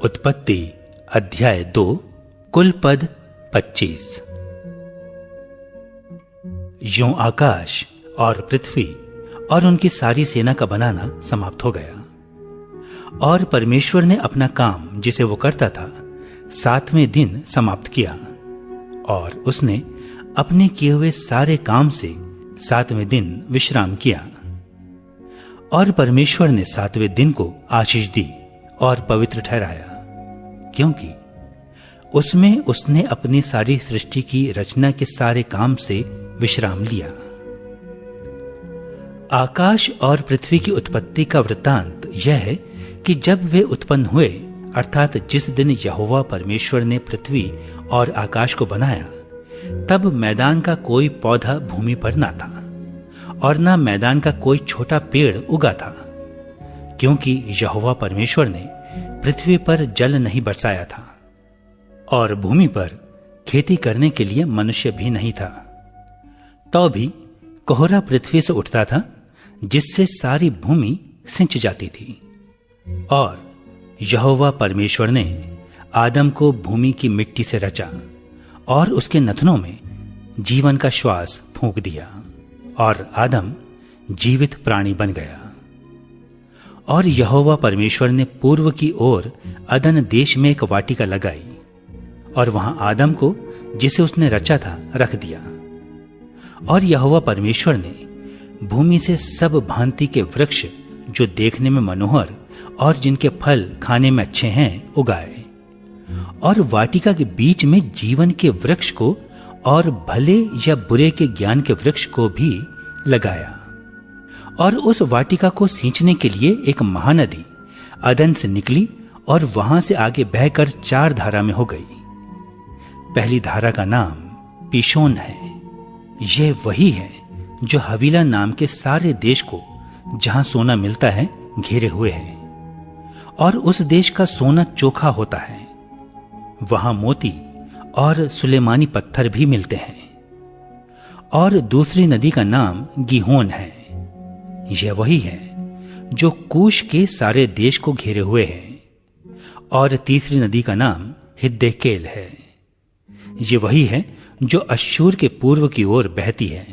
उत्पत्ति अध्याय 2 कुल पद 25। यूं आकाश और पृथ्वी और उनकी सारी सेना का बनाना समाप्त हो गया। और परमेश्वर ने अपना काम जिसे वो करता था 7वें दिन समाप्त किया। और उसने अपने किए हुए सारे काम से 7वें दिन विश्राम किया। और परमेश्वर ने 7वें दिन को आशीष दी और पवित्र ठहराया, क्योंकि उसमें उसने अपनी सारी सृष्टि की रचना के सारे काम से विश्राम लिया। आकाश और पृथ्वी की उत्पत्ति का वृत्तांत यह है कि जब वे उत्पन्न हुए, अर्थात जिस दिन यहोवा परमेश्वर ने पृथ्वी और आकाश को बनाया, तब मैदान का कोई पौधा भूमि पर ना था और ना मैदान का कोई छोटा पेड़ उगा था, क्योंकि यहोवा परमेश्वर ने पृथ्वी पर जल नहीं बरसाया था और भूमि पर खेती करने के लिए मनुष्य भी नहीं था। तो भी कोहरा पृथ्वी से उठता था, जिससे सारी भूमि सिंच जाती थी। और यहोवा परमेश्वर ने आदम को भूमि की मिट्टी से रचा और उसके नथनों में जीवन का श्वास फूंक दिया और आदम जीवित प्राणी बन गया। और यहोवा परमेश्वर ने पूर्व की ओर अदन देश में एक वाटिका लगाई और वहां आदम को, जिसे उसने रचा था, रख दिया। और यहोवा परमेश्वर ने भूमि से सब भांति के वृक्ष जो देखने में मनोहर और जिनके फल खाने में अच्छे हैं उगाए, और वाटिका के बीच में जीवन के वृक्ष को और भले या बुरे के ज्ञान के वृक्ष को भी लगाया। और उस वाटिका को सींचने के लिए एक महानदी अदन से निकली और वहां से आगे बहकर 4 धारा में हो गई। पहली धारा का नाम पीशोन है। यह वही है जो हवीला नाम के सारे देश को, जहां सोना मिलता है, घेरे हुए है। और उस देश का सोना चोखा होता है। वहां मोती और सुलेमानी पत्थर भी मिलते हैं। और दूसरी नदी का नाम गीहोन है। यह वही है जो कूश के सारे देश को घेरे हुए है। और तीसरी नदी का नाम हिद्देकेल है। यह वही है जो अश्शूर के पूर्व की ओर बहती है।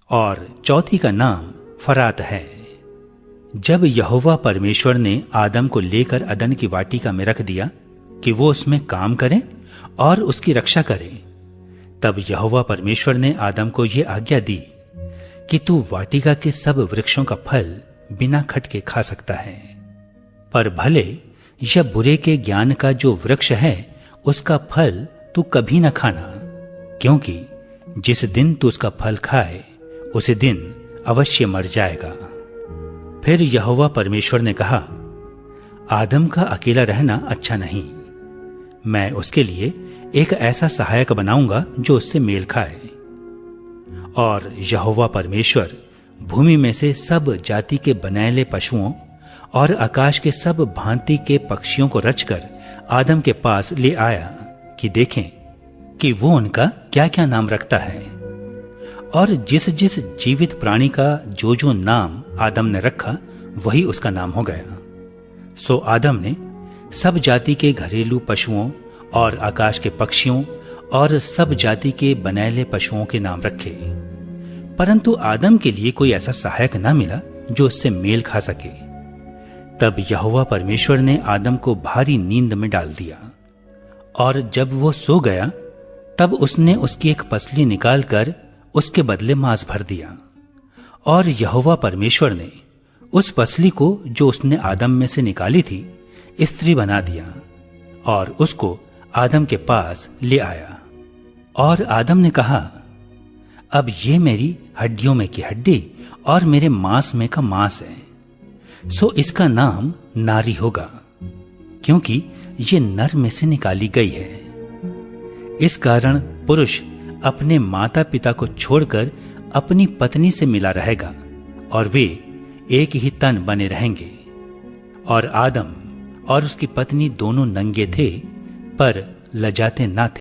और चौथी का नाम फरात है। जब यहोवा परमेश्वर ने आदम को लेकर अदन की वाटिका में रख दिया कि वो उसमें काम करे और उसकी रक्षा करे, तब यहोवा परमेश्वर ने आदम को यह आज्ञा दी कि तू वाटिका के सब वृक्षों का फल बिना खटके खा सकता है, पर भले या बुरे के ज्ञान का जो वृक्ष है उसका फल तू कभी न खाना, क्योंकि जिस दिन तू उसका फल खाए उसी दिन अवश्य मर जाएगा। फिर यहोवा परमेश्वर ने कहा, आदम का अकेला रहना अच्छा नहीं। मैं उसके लिए एक ऐसा सहायक बनाऊंगा जो उससे मेल खाए। और यहोवा परमेश्वर भूमि में से सब जाति के बनैले पशुओं और आकाश के सब भांति के पक्षियों को रचकर आदम के पास ले आया कि देखें कि वो उनका क्या क्या नाम रखता है। और जिस जिस जीवित प्राणी का जो जो नाम आदम ने रखा, वही उसका नाम हो गया। सो आदम ने सब जाति के घरेलू पशुओं और आकाश के पक्षियों और सब जाति के बनैले पशुओं के नाम रखे। परंतु आदम के लिए कोई ऐसा सहायक ना मिला जो उससे मेल खा सके। तब यहोवा परमेश्वर ने आदम को भारी नींद में डाल दिया। और जब वो सो गया, तब उसने उसकी एक पसली निकालकर उसके बदले मांस भर दिया। और यहोवा परमेश्वर ने उस पसली को जो उसने आदम में से निकाली थी स्त्री बना दिया और उसको आदम के पास ले आया। और आदम ने कहा, अब ये मेरी हड्डियों में की हड्डी और मेरे मांस में का मांस है, सो इसका नाम नारी होगा, क्योंकि ये नर में से निकाली गई है। इस कारण पुरुष अपने माता पिता को छोड़कर अपनी पत्नी से मिला रहेगा और वे एक ही तन बने रहेंगे। और आदम और उसकी पत्नी दोनों नंगे थे, पर लजाते ना थे।